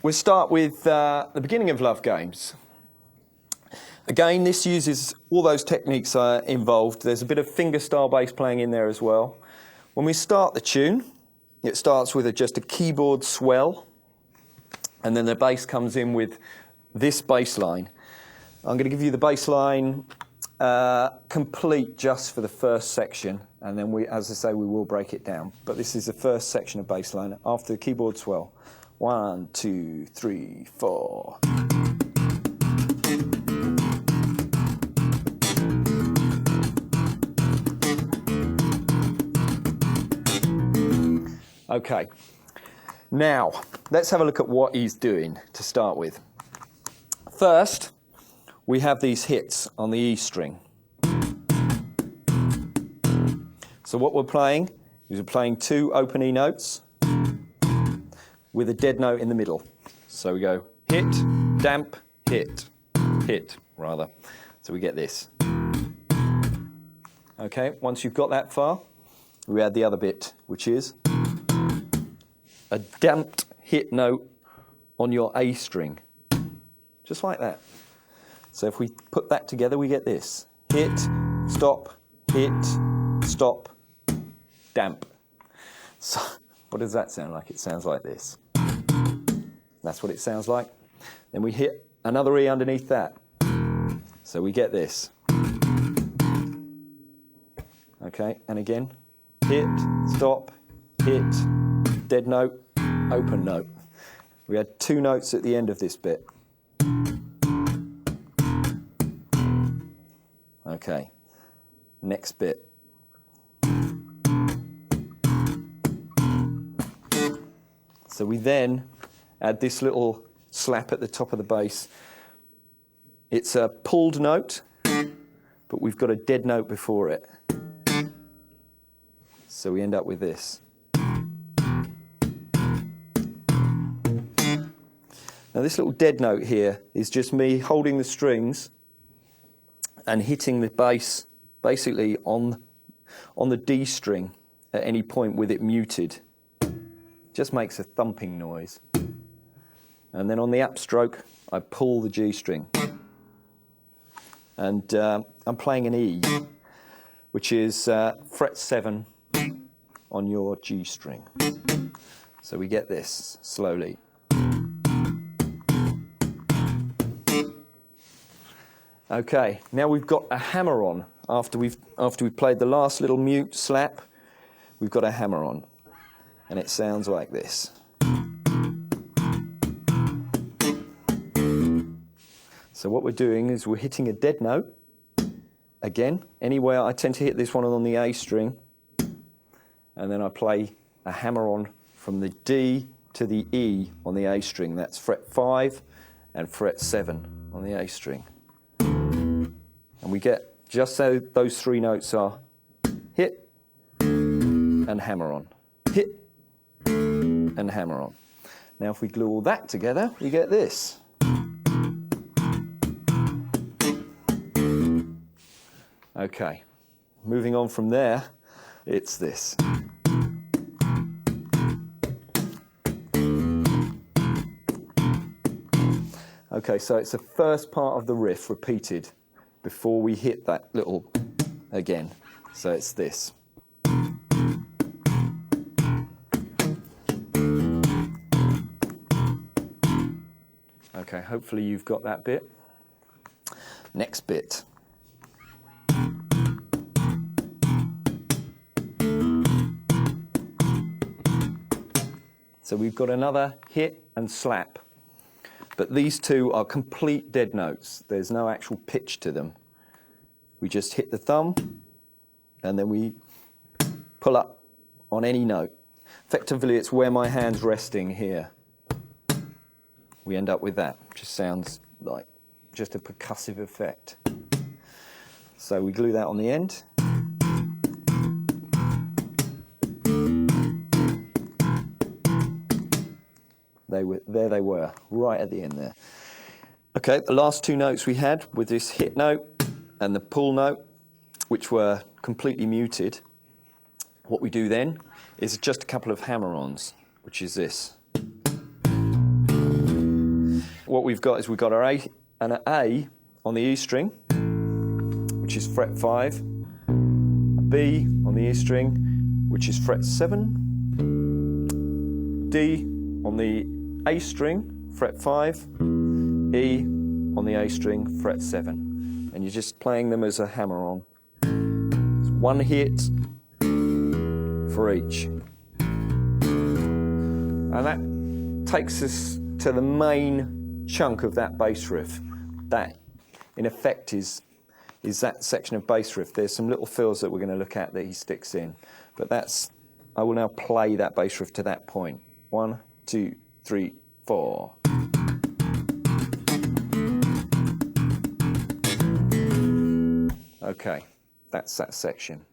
we'll start with the beginning of love games. Again, this uses all those techniques involved. There's a bit of fingerstyle bass playing in there as well. When we start the tune, it starts with just a keyboard swell, and then the bass comes in with this bass line. I'm going to give you the bass line complete just for the first section, and then as I say, we will break it down. But this is the first section of bass line after the keyboard swell. 1, 2, 3, 4. Okay, now let's have a look at what he's doing to start with. First, we have these hits on the E string. So what we're playing is we're playing 2 open E notes with a dead note in the middle. So we go hit, damp, hit, hit, rather. So we get this. Okay, once you've got that far, we add the other bit, which is a damped hit note on your A string, just like that. So if we put that together, we get this. Hit, stop, damp. So what does that sound like? It sounds like this. That's what it sounds like. Then we hit another E underneath that. So we get this. Okay, and again, hit, stop, hit, dead note, open note. We had 2 notes at the end of this bit. Okay, next bit. So we then add this little slap at the top of the bass. It's a pulled note, but we've got a dead note before it. So we end up with this. Now this little dead note here is just me holding the strings and hitting the bass basically on the D string at any point with it muted. Just makes a thumping noise. And then on the upstroke, I pull the G string. And I'm playing an E, which is fret 7 on your G string. So we get this slowly. Okay, now we've got a hammer on. After we've played the last little mute slap, we've got a hammer on. And it sounds like this. So what we're doing is we're hitting a dead note. Again, anywhere I tend to hit this one on the A string, and then I play a hammer on from the D to the E on the A string. That's fret 5 and fret 7 on the A string. And we get just so those 3 notes are hit and hammer on, hit and hammer on. Now if we glue all that together, we get this. Okay, moving on from there, it's this. Okay, so it's the first part of the riff repeated before we hit that little again. So it's this. Okay, hopefully you've got that bit. Next bit. So we've got another hit and slap. But these 2 are complete dead notes. There's no actual pitch to them. We just hit the thumb, and then we pull up on any note. Effectively, it's where my hand's resting here. We end up with that. Just sounds like just a percussive effect. So we glue that on the end. There they were, right at the end there. Okay, the last 2 notes we had with this hit note and the pull note, which were completely muted. What we do then is just a couple of hammer-ons, which is this. what we've got is we've got an A on the E string, which is fret 5, a B on the E string, which is fret 7, D on the A string, fret 5, E on the A string, fret 7. And you're just playing them as a hammer-on. It's one hit for each. And that takes us to the main chunk of that bass riff. That, in effect, is that section of bass riff. There's some little fills that we're going to look at that he sticks in. But I will now play that bass riff to that point. 1, 2, 3, 4. Okay, that's that section.